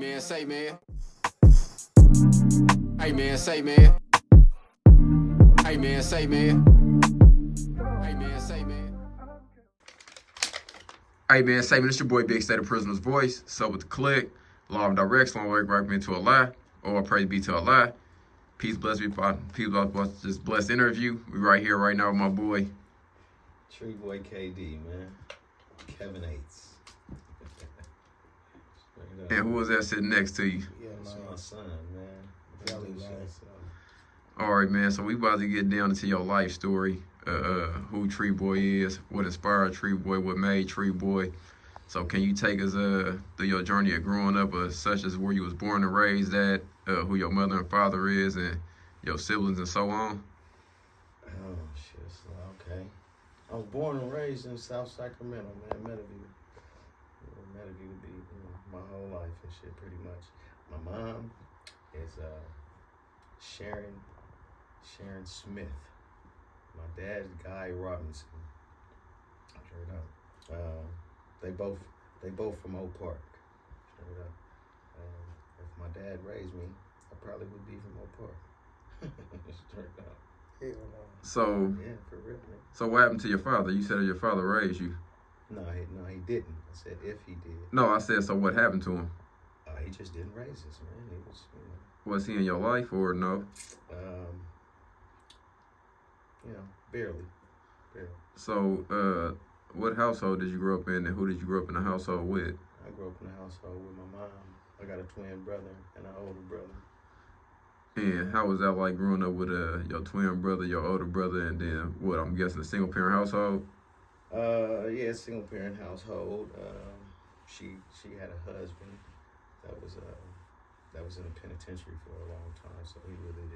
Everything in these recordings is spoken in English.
man, say man. Hey man, say man. Hey man, say man. Hey man, say man. Hey man, say man, it's your boy Big State of Prisoner's Voice. So with the click, law and direct, long way right into a lie, or praise be to Allah. Peace, bless me, peace, bless this blessed interview. We right here right now with my boy. TREEBOY KD, man. Kevin Aids. And who was that sitting next to you? Yeah, that's my son, man. All right, man. So we about to get down into your life story. Who TREEBOY is, what inspired TREEBOY, what made TREEBOY. So can you take us through your journey of growing up, such as where you was born and raised at, who your mother and father is, and your siblings and so on? Oh, shit. Okay. I was born and raised in South Sacramento, man. Meadowview. Meadowview to be my whole life and shit, pretty much. My mom is Sharon Smith. My dad's Guy Robinson. Straight up. They both from Oak Park. Straight up. If my dad raised me, I probably would be from Oak Park. Straight up. Hell no. So yeah, for real, man. So what happened to your father? You said your father raised you. No, he didn't. I said if he did. No, I said, so what happened to him? He just didn't raise us, man. He was, Was he in your life or no? Barely. So, what household did you grow up in, and who did you grow up in the household with? I grew up in a household with my mom. I got a twin brother and an older brother. And how was that like growing up with your twin brother, your older brother, and then what? I'm guessing a single parent household. Yeah, single parent household. She had a husband that was in the penitentiary for a long time, so he really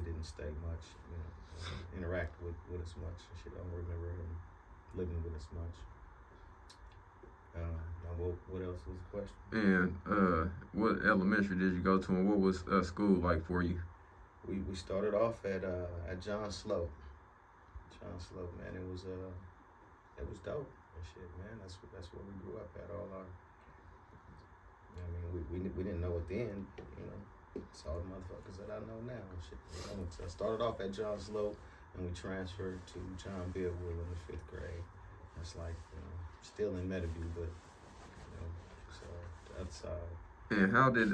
didn't stay much, interact with us much. I don't remember him living with us much. What else was the question? And what elementary did you go to, and what was school like for you? We started off at John Slope. John Slope, man, it was dope and shit, man. That's where we grew up at. All our, we didn't know it then, It's all the motherfuckers that I know now and shit. So I started off at John Slope, and we transferred to John Billwood in the 5th grade. That's like, still in Meadowview, but so the other side. And how did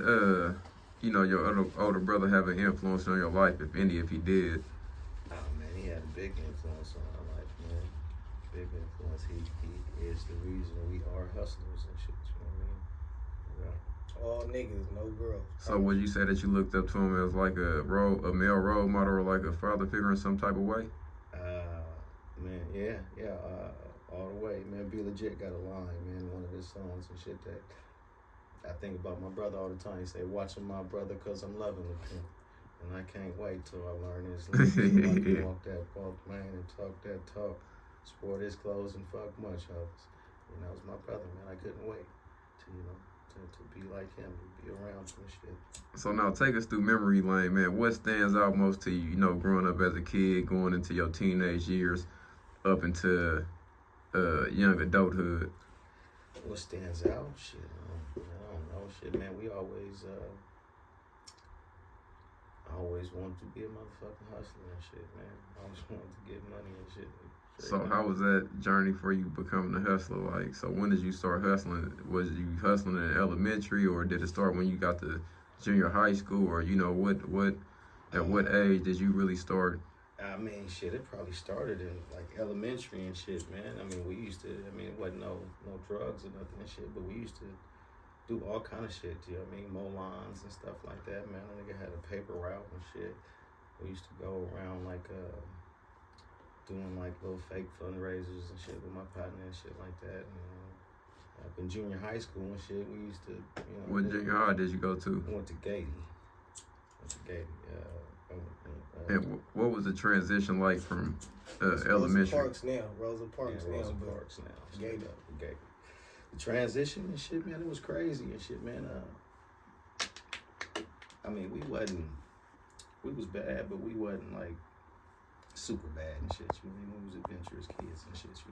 your older brother have an influence on your life, if any, if he did? Oh man, he had a big influence on our life, man. Big influence. He is the reason we are hustlers and shit. You know what I mean? Yeah. All niggas, no girls. So would you say that you looked up to him as like a male role model, or like a father figure in some type of way? Man, yeah, all the way, man. Be Legit got a line, man, one of his songs and shit that I think about my brother all the time. He say, "Watching my brother 'cause I'm loving the pimp." And I can't wait till I learn his lyrics. Walk that walk, man, and talk that talk. Sport his clothes and fuck much others. It was my brother, man. I couldn't wait to be like him, to be around him and shit. So now take us through memory lane, man. What stands out most to you, growing up as a kid, going into your teenage years, up into young adulthood? What stands out? Shit, I don't know. Shit, man, we always wanted to be a motherfucking hustler and shit, man. I always wanted to get money and shit. So how was that journey for you becoming a hustler like? So when did you start hustling? Was you hustling in elementary, or did it start when you got to junior high school, or at what age did you really start? I mean, shit, it probably started in like elementary and shit, man. I mean, we used to, it wasn't no drugs or nothing and shit, but we used to do all kind of shit, mow lawns and stuff like that, man. A nigga had a paper route and shit. We used to go around like doing like little fake fundraisers and shit with my partner and shit like that. Up in junior high school and shit, we used to, What junior high did you go to? Went to Gady. And what was the transition like from elementary? Rosa Parks now. Gady. The transition and shit, man, it was crazy and shit, man. We was bad, but we wasn't like super bad and shit, We was adventurous kids and shit,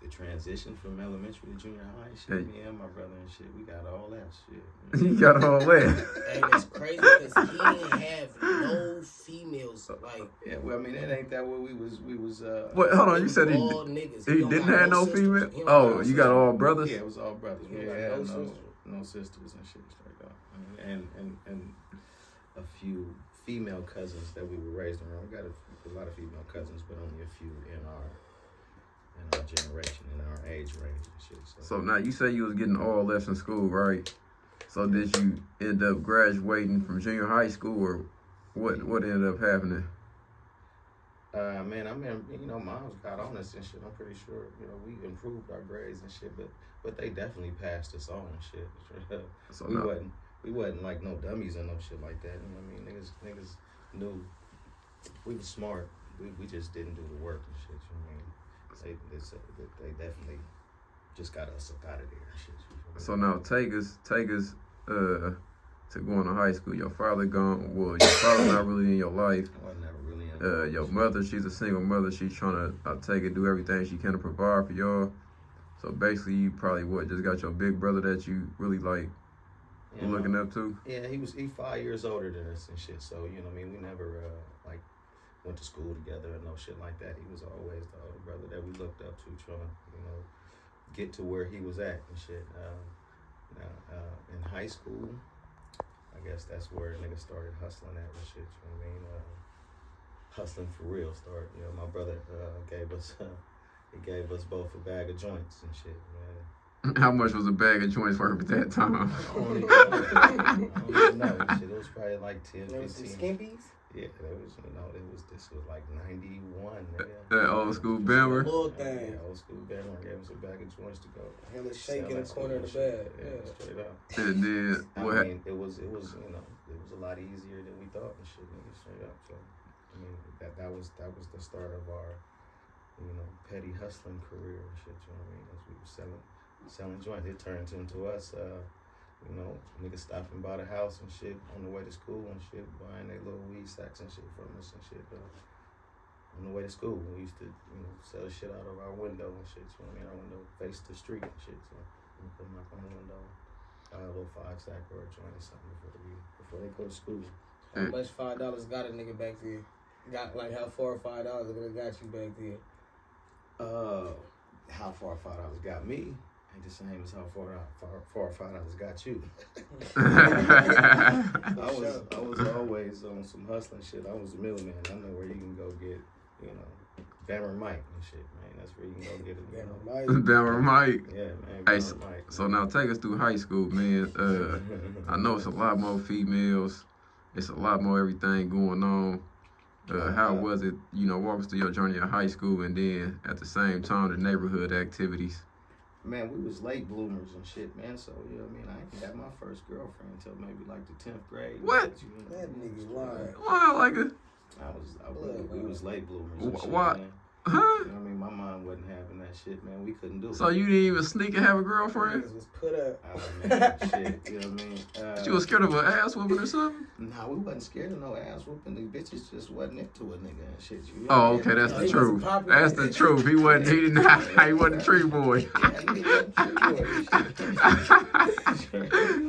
the transition from elementary to junior high, shit, Hey. me and my brother and shit, we got all that shit. You got all that. And it's crazy because he didn't have no females. Like, Yeah, well, I mean, it ain't that what we was. What? Hold on, you said he all niggas. he don't didn't got have no sisters. female. He don't Oh, got you got sisters. all brothers. Yeah, it was all brothers. He We don't got had no sisters. no sisters and shit straight up, and a few female cousins that we were raised around. We got a lot of female cousins, but only a few in our generation, in our age range and shit. So now you say you was getting all left in school, right? So did you end up graduating from junior high school, or what ended up happening? Man, I mean, you know, moms got on us and shit. I'm pretty sure, you know, we improved our grades and shit, but they definitely passed us on and shit. So we wasn't like no dummies and no shit like that. You know what I mean? Niggas knew we was smart. We just didn't do the work and shit. You know what I mean? They definitely just got us up out of there and shit. So now take us to going to high school. Your father gone. Well, your father not really in your life. I was never really in Your mother, she's a single mother. She's trying to do everything she can to provide for y'all. So basically, you probably just got your big brother that you really like looking up to. Yeah, he 5 years older than us and shit. So you know, what I mean, we never like went to school together and no shit like that. He was always the older brother that we looked up to, trying to, you know, get to where he was at and shit. In high school, I guess that's where niggas started hustling at and shit. You know what I mean? Hustling for real started. You know, my brother gave us both a bag of joints and shit, man. How much was a bag of joints worth at that time? I don't even know. Shit, it was probably like 10, There was some 15. skimpies. Yeah, this was like 91, nigga. That old school Bammer. Little thing. Yeah, old school Bammer gave us a bag of joints to go. Hella shake in the sell corner at of the school and bag. shit. Yeah. Straight up. And then I what? mean, it was you know, it was a lot easier than we thought and shit, nigga, straight up. So, I mean, that was the start of our, you know, petty hustling career and shit. You know what I mean? As we were selling joints, it turned into us. You know, niggas stopping by the house and shit on the way to school and shit, buying their little weed sacks and shit from us and shit. On the way to school, we used to, you know, sell shit out of our window and shit. You know what I mean? Our window faced the street and shit. So we put them up on the window, buy a little 5-sack or a joint or something before they go to school. How much $5 got a nigga back then? Got like how $4 or $5 it got you back then? How far $5 got me ain't the same as how far $5 got you. I was always on some hustling shit. I was a middleman. I know where you can go get, you know, Bammer Mike and shit, man. That's where you can go get it. Bammer Mike. Yeah, man. Hey, Bammer Mike. so now take us through high school, man. I know it's a lot more females. It's a lot more everything going on. How was it, you know, walk us through your journey in high school and then at the same time the neighborhood activities? Man, we was late bloomers and shit, man. So, you know what I mean? I ain't got my first girlfriend until maybe like the 10th grade. What? You know, That nigga lying. Wow, like a, we was late bloomers and shit, What? man. huh? You know what I mean? My mom wasn't having that shit, man. We couldn't do it. So you didn't even sneak and have a girlfriend? Niggas was put up. Oh, man, shit, you know what I mean? You was scared of an ass whooping or something? Nah, we wasn't scared of no ass whooping. These bitches just wasn't into a nigga and shit. You know Oh, what I mean? okay, that's the He truth. wasn't popular. That's the truth. He wasn't a tree boy. Yeah, he wasn't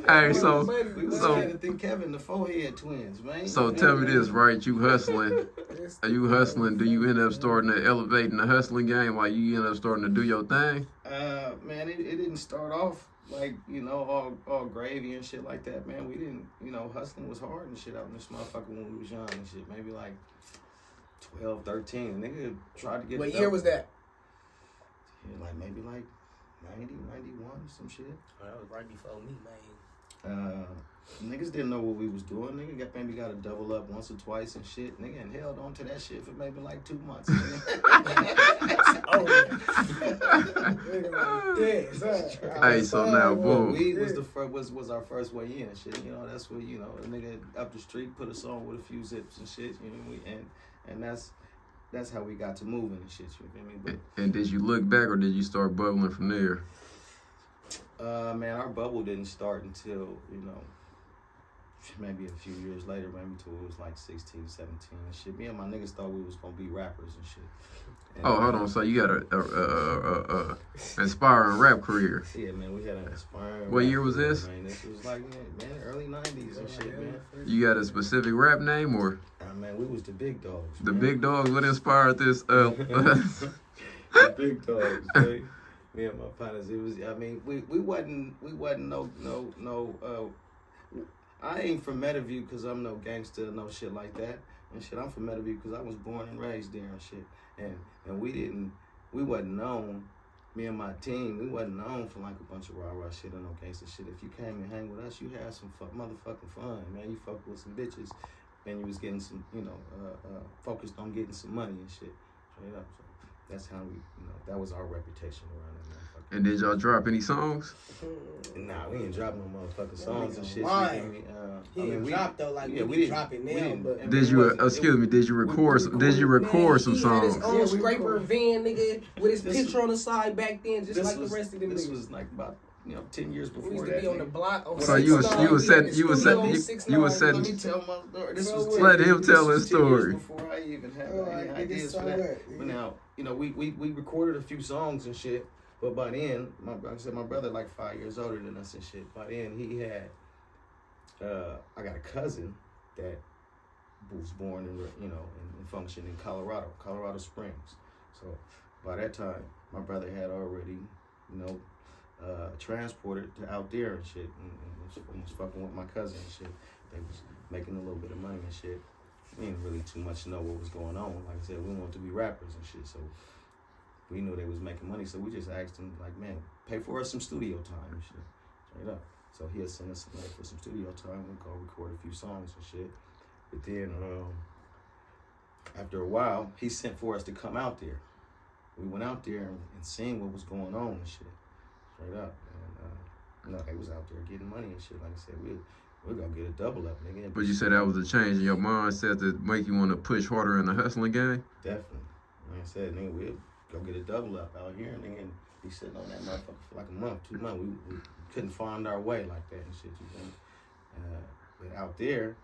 Hey, We so was trying to think Kevin, the forehead twins, man. tell me this, right? You hustling. Are you hustling? Do you end up starting to elevate in the hustling game? Like you end up starting to do your thing? Man, it didn't start off like, you know, all gravy and shit like that, man. We didn't, you know, hustling was hard and shit out in this motherfucker when we was young and shit. Maybe like 12, 13. Nigga tried to get What year was that? Yeah, like maybe like 90, 91, some shit. Oh, that was right before me, man. Niggas didn't know what we was doing. Nigga maybe got to double up once or twice and shit. Nigga and held on to that shit for maybe like 2 months. Hey, so now, boom. Weed was our first way in and shit. You know, that's what, you know, a nigga up the street put us on with a few zips and shit. You know, and that's how we got to moving and shit. You feel me? But, And did you look back or did you start bubbling from there? man, our bubble didn't start until, you know, maybe a few years later, maybe till it was like 16, 17 and shit. Me and my niggas thought we was gonna be rappers and shit. And, Oh, hold on. So you got a inspiring rap career. Yeah, man, we had an inspiring. What year was this? Man, this was like man, early '90s and shit, man. You got a specific rap name or Man, we was the big dogs. the man. big dogs? What inspired this? The big dogs, man. Me and my partners, it was. I mean, we wasn't no. I ain't from Meadowview because I'm no gangster, no shit like that and shit. I'm from Meadowview because I was born and raised there and shit. And we wasn't known. Me and my team, we wasn't known for like a bunch of rah-rah shit or no gangster shit. If you came and hang with us, you had some motherfucking fun, man. You fucked with some bitches, and you was getting some, focused on getting some money and shit. Straight up. So that's how we, that was our reputation around that motherfucker. And did y'all drop any songs? Nah, we ain't dropping no motherfucking songs and shit. He didn't drop though, like we didn't drop it now. But Did you? Excuse me. Did you record? Did you record some he had his songs? own scraper van, nigga, with his picture on the side back then, just like the rest of them This niggas. was like about 10 years before We used that. to be on the block. On So you was setting. Let me tell my story. This was Let 10 him years- tell this his was 10 years story. Before I even had any ideas for that. But now, we recorded a few songs and shit. But by then, like I said, my brother like 5 years older than us and shit. By then, he had. I got a cousin that was born and functioned in Colorado Springs. So by that time, my brother had already, transported to out there and shit, and was fucking with my cousin and shit. They was making a little bit of money and shit. We didn't really too much know what was going on. Like I said, we wanted to be rappers and shit, so we knew they was making money. So we just asked him, like, man, pay for us some studio time and shit, straight up. So he'll send us some money for some studio time. We'll go record a few songs and shit. But then, after a while, he sent for us to come out there. We went out there and seen what was going on and shit, straight up. And they was out there getting money and shit. Like I said, we're gonna get a double up, nigga. But you said that was a change in your mindset to make you want to push harder in the hustling game. Definitely. Like I said, nigga, we'll go get a double up out here, nigga, and be sitting on that motherfucker for like a month, 2 months. We couldn't find our way like that and shit, you feel me? But out there,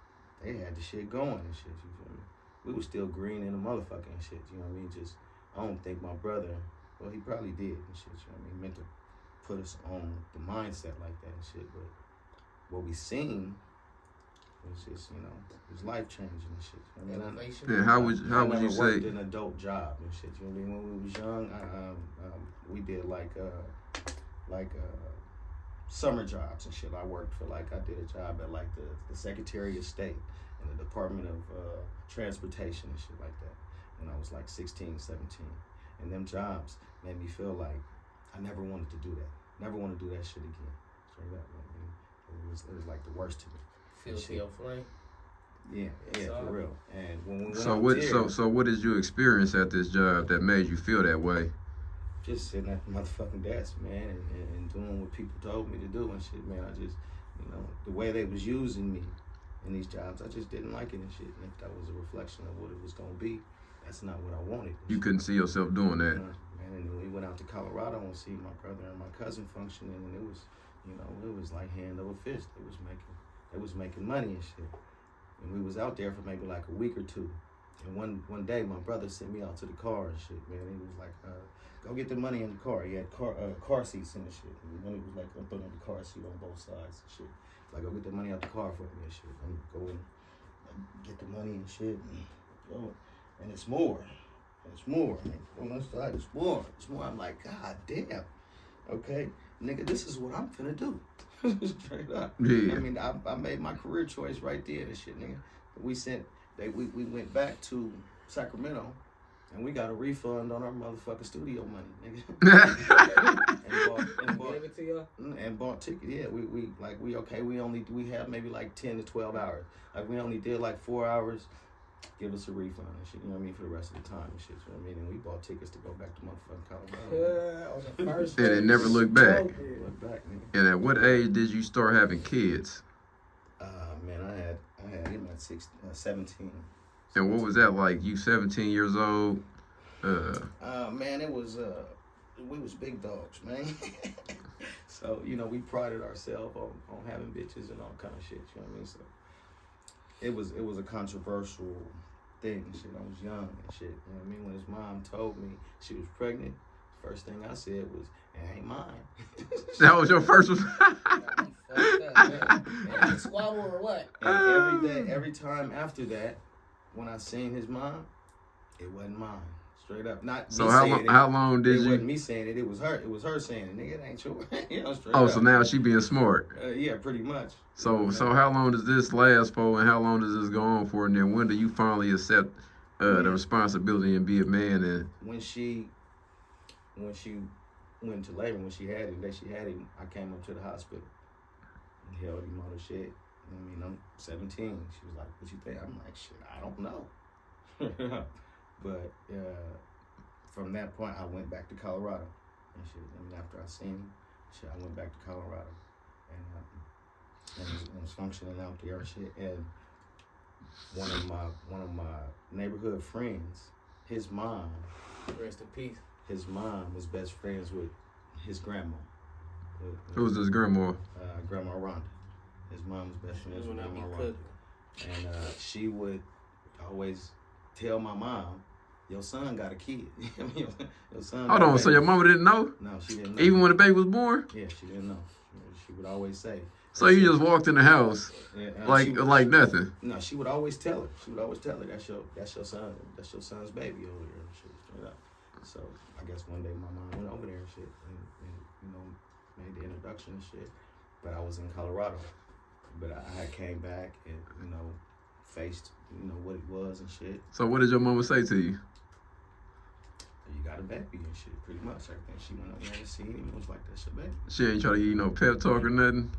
they had the shit going and shit, you feel me? We was still green in the motherfucker and shit, you know what I mean? Just, I don't think my brother, well, he probably did and shit, you know what I mean? Meant to put us on the mindset like that and shit, but what we seen was just, it was life changing and shit. Yeah, how would you say? I worked an adult job and shit. You know what I mean? When we was young, we did like summer jobs and shit. I worked for I did a job at like the Secretary of State and the Department of Transportation and shit like that when I was like 16, 17. And them jobs made me feel like I never wanted to do that. Never want to do that shit again. Straight up. I mean, it was like the worst to me. Feels your flame. Yeah, for real. And when we went So out what? there, So what did you experience at this job that made you feel that way? just sitting at the motherfucking desk, man, and doing what people told me to do and shit, man. I just, the way they was using me in these jobs, I just didn't like it and shit. And if that was a reflection of what it was gonna be, that's not what I wanted. You couldn't see yourself doing that. Man, and then we went out to Colorado and see my brother and my cousin functioning, and it was, it was like hand over fist. They was making money and shit. And we was out there for maybe like a week or two. And one day, my brother sent me out to the car and shit, man. He was like, go get the money in the car. He had car seats in the shit. And the money was like up on the car seat on both sides and shit. Like, go get the money out the car for me and shit. I'm going get the money and shit. And it's more. It's more. On that side, it's more. It's more. I'm like, God damn. Okay, nigga, this is what I'm finna do. Straight up. Yeah. I mean, I made my career choice right there and shit, nigga. We went back to Sacramento and we got a refund on our motherfucking studio money, nigga. and bought tickets. Yeah, we have maybe like 10 to 12 hours. Like, we only did like 4 hours. Give us a refund and shit, you know what I mean, for the rest of the time and shit, you know what I mean? And we bought tickets to go back to motherfucking Colorado. And it never looked back. Look back, nigga. And at what age did you start having kids? Man, I had him at 17. And what was that like? You 17 years old? Man, it was we was big dogs, man. So, we prided ourselves on having bitches and all kind of shit, you know what I mean? So it was a controversial thing and shit. I was young and shit. You know what I mean? When his mom told me she was pregnant, first thing I said was, "It ain't mine." That was your first one. And squabble or what? And every time after that, when I seen his mom, it wasn't mine. Straight up. Not So me how saying long? it. How long did It you? wasn't me saying it. It was her. It was her saying it. Nigga, it ain't yours. You know, straight Oh, up. so now she being smart. Yeah, pretty much. So how long does this last for, and how long does this go on for, and then when do you finally accept the responsibility and be a man? And When she went to labor, when she had it, I came up to the hospital and held him all the shit. I mean, I'm 17. She was like, "What you think?" I'm like, "Shit, I don't know." But from that point, I went back to Colorado and shit. I mean, after I seen him, shit, I went back to Colorado and was functioning out there and shit. And one of my neighborhood friends, his mom, Rest in peace. his mom was best friends with his grandma. who's this grandma? Grandma Rhonda. His mom was best friends with When I be Grandma Rhonda. cooking. And she would always tell my mom, "Your son got a kid." I mean, your son. Hold got a on. So baby. your mama didn't know, No, she didn't know. even when the baby was born. Yeah, she didn't know. She would always say. So you just walked in the house like nothing. No, she would always tell her. She would always tell her, that's your son. That's your son's baby over there and shit, straight up. So I guess one day my mom went over there and shit and you know, made the introduction and shit. But I was in Colorado. But I came back and, you know, faced, you know, what it was and shit. So what did your mama say to you? You got a baby and shit, pretty much. Everything she went up there and seen him, it was like, that's your baby. She ain't try to give you no pep talk or nothing.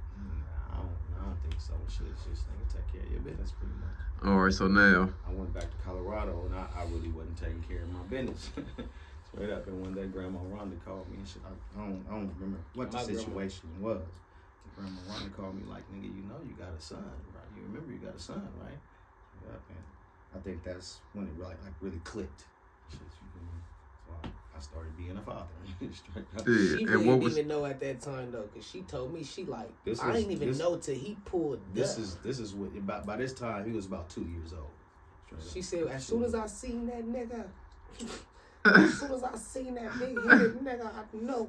I don't think so. Shit, it's just nigga, take care of your business, pretty much. All right. So now, I went back to Colorado and I really wasn't taking care of my business. Straight up. And one day Grandma Rhonda called me and shit. I don't remember what the situation was. Grandma Rhonda called me like, "Nigga, you know you got a son, right? You remember you got a son, right?" Straight up. And I think that's when it really clicked. Shit, you feel me? So I started being a father. Straight up. yeah. She And really what didn't was? even know at that time though, cause she told me This I was- didn't even this- know till he pulled This up. is what by this time he was about 2 years old. Straight up. She said, as soon as I seen that nigga, as soon as I seen that big headed nigga, I know.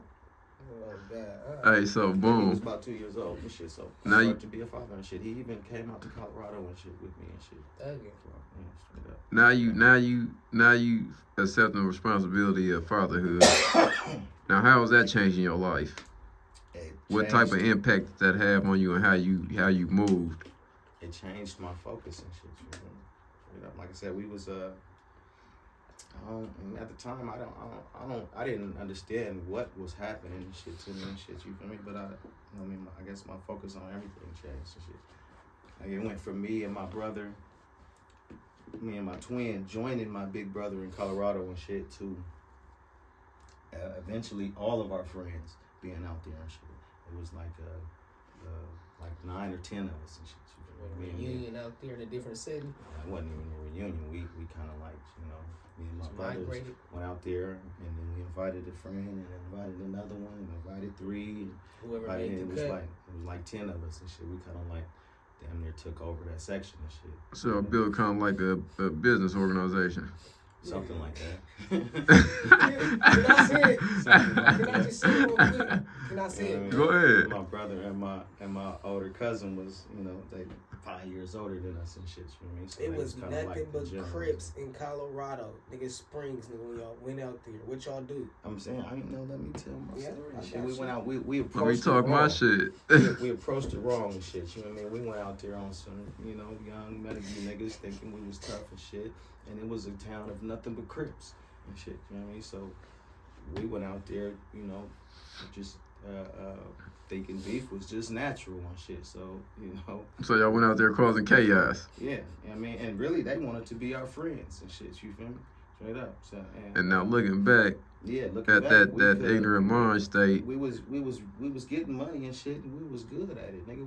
Oh God. Hey, so He was boom. about 2 years old and shit, so Now I you- started to be a father and shit. He even came out to Colorado and shit with me and shit. Okay. Yeah, straight up. Now you accepting the responsibility of fatherhood. Now, how is that changing your life? It What type of changed- impact did that have on you and how you moved? It changed my focus and shit. You know? Straight up. Like I said, we was at the time I didn't understand what was happening and shit to me and shit. You feel me? But I guess my focus on everything changed and shit. Like it went from me and my twin joining my big brother in Colorado and shit to eventually all of our friends being out there and shit. It was like 9 or 10 of us and shit. Me and me. Reunion out there in a different setting. It wasn't even a reunion. We kind of like, you know, me and my Just brothers migrated. went out there, and then we invited a friend, and invited another one, and invited 3. And Whoever by then made it the was cut. like 10 of us and shit. We kind of like damn near took over that section and shit. So I built kind of like a business organization. Something like that. Can I say it? Can I just say it real quick? Can I say it? Go ahead. My brother and my older cousin was, you know, they 5 years older than us and shit. You know what I mean? So It they was kinda nothing like the but generals. Crips in Colorado. Nigga Springs, nigga, when y'all went out there. What y'all do? I'm saying, I didn't know. Let me tell my Yeah, story. I And shit. got We you. went out. We Let me approached. talk it my wrong. shit. We approached it wrong and shit. You know what I mean? We went out there on some, you know, young medical niggas thinking we was tough and shit. And it was a town of nothing but Crips and shit. You know what I mean? So we went out there, you know, just thinking beef was just natural and shit. So, you know, So y'all went out there causing chaos. yeah. I mean, and really they wanted to be our friends and shit. You feel me? Straight up. So And now looking back yeah, looking at back, that we could've- ignorant mind state, We was getting money and shit, and we was good at it, nigga.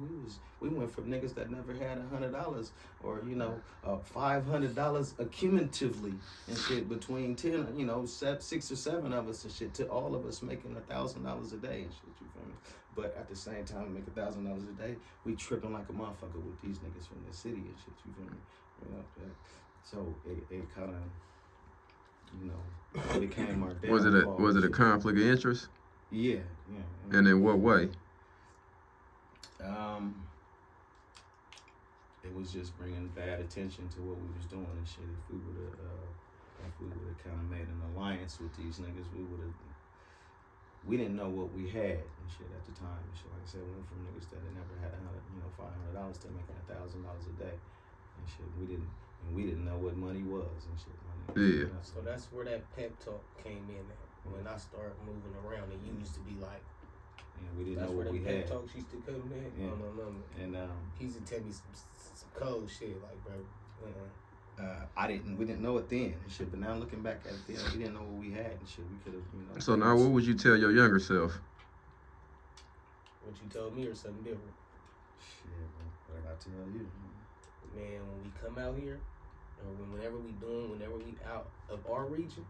We went from niggas that never had $100 or $500 accumulatively and shit between 10, 6 or 7 of us and shit to all of us making $1,000 a day and shit. You feel me? But at the same time, make $1,000 a day. We tripping like a motherfucker with these niggas from the city and shit. You feel me? You know, so it kind of, you know, became our downfall. Was it a conflict of interest? Yeah. And in what way? It was just bringing bad attention to what we was doing and shit. If we would have kind of made an alliance with these niggas, we didn't know what we had and shit at the time and shit. Like I said, we went from niggas that had never had $500 to making $1,000 a day and shit. We didn't know what money was and shit. Yeah. So that's where that pep talk came in at. When I started moving around, and you used to be like, yeah, we didn't know what we had. Pep talks used to come in. Yeah. No. And he used to tell me some cold shit, like, bro. we didn't know it then and shit. But now looking back at it, then we didn't know what we had and shit. We could have, you know. So now, what would you tell your younger self? What you told me or something different? Shit, what did I tell you? Man, when we come out here, or whenever we out of our region,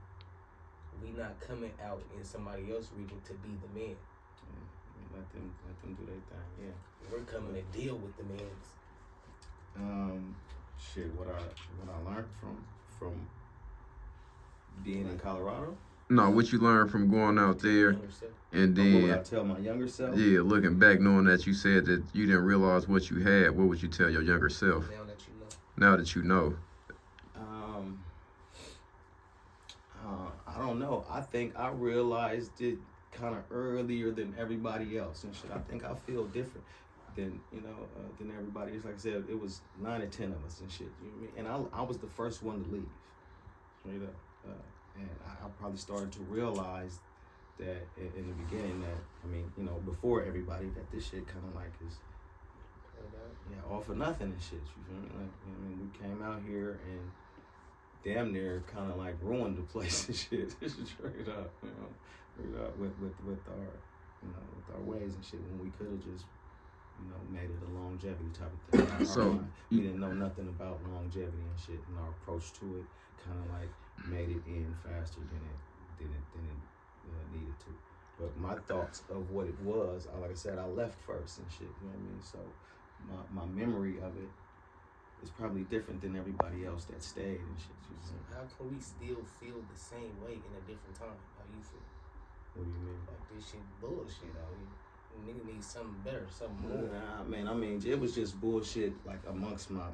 we not coming out in somebody else's region to be the man. Yeah, let them do their thing. Yeah, we're coming to deal with the mans. Shit, what I learned from being in Colorado. No, what you learned from going out there, and then what would I tell my younger self? Yeah, looking back, knowing that you said that you didn't realize what you had, what would you tell your younger self? Now that you know. I don't know. I think I realized it kind of earlier than everybody else and shit. I think I feel different than everybody else. Like I said, it was 9 or 10 of us and shit. You know what I mean? And I was the first one to leave. Straight up. And I probably started to realize that in the beginning that, before everybody, that this shit kind of like is, all for nothing and shit. You feel me? Like, we came out here and damn near kind of like ruined the place and shit. Straight up, with our ways and shit, when we could have just, made it a longevity type of thing. So we didn't know nothing about longevity and shit, and our approach to it kind of like made it in faster than it needed to. But my thoughts of what it was, like I said, I left first and shit. You know what I mean? So my memory of it is probably different than everybody else that stayed and shit. So how can we still feel the same way in a different time? How you feel? What do you mean? Like this shit bullshit out here. Nigga need something better, something more. Nah, man, it was just bullshit, like, amongst my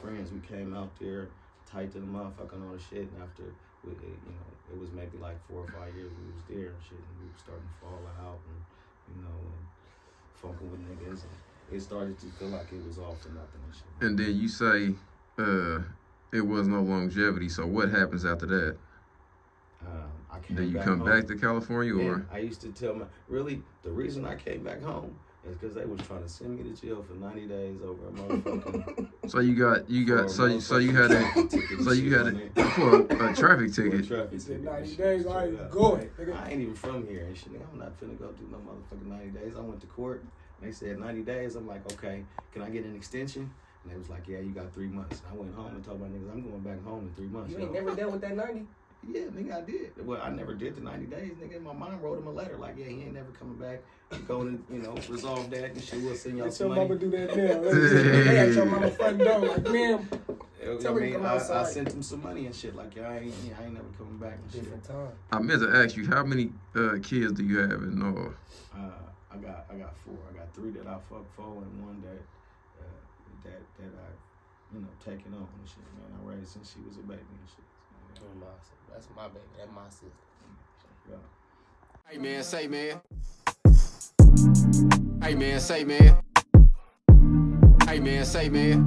friends. We came out there, tight to the motherfucker and all the shit, and after, it was maybe like 4 or 5 years we was there and shit, and we were starting to fall out and, and fucking with niggas, and it started to feel like it was all for nothing and shit. And then you say, it was no longevity, so what happens after that? I came Did you back come home. back to California, or? Man, I used to tell the reason I came back home is because they was trying to send me to jail for 90 days over a motherfucking. So you had a traffic ticket. He said 90 days, I ain't going. I ain't even from here and shit. Nigga, I'm not finna go do no motherfucking 90 days. I went to court. And they said 90 days. I'm like, okay, can I get an extension? And they was like, yeah, you got 3 months. I went home and told my niggas, I'm going back home in 3 months. You ain't never dealt with that 90? Yeah, nigga, I did. Well, I never did the 90 days. Nigga, my mom wrote him a letter like, yeah, he ain't never coming back. Go and, resolve that and shit. We'll send y'all some money. Let your mama do that now. They at your mama front door like, man, tell me to come outside. I sent him some money and shit. Like, yeah, I ain't never coming back and shit. Different time. I meant to ask you, how many kids do you have in all? I got 4. I got 3 that I fucked for and 1 that I, taken on and shit, man. I raised since she was a baby and shit. That's my baby. That's my sister. Yeah. Hey man, say man. Hey man, say man. Hey man, say man.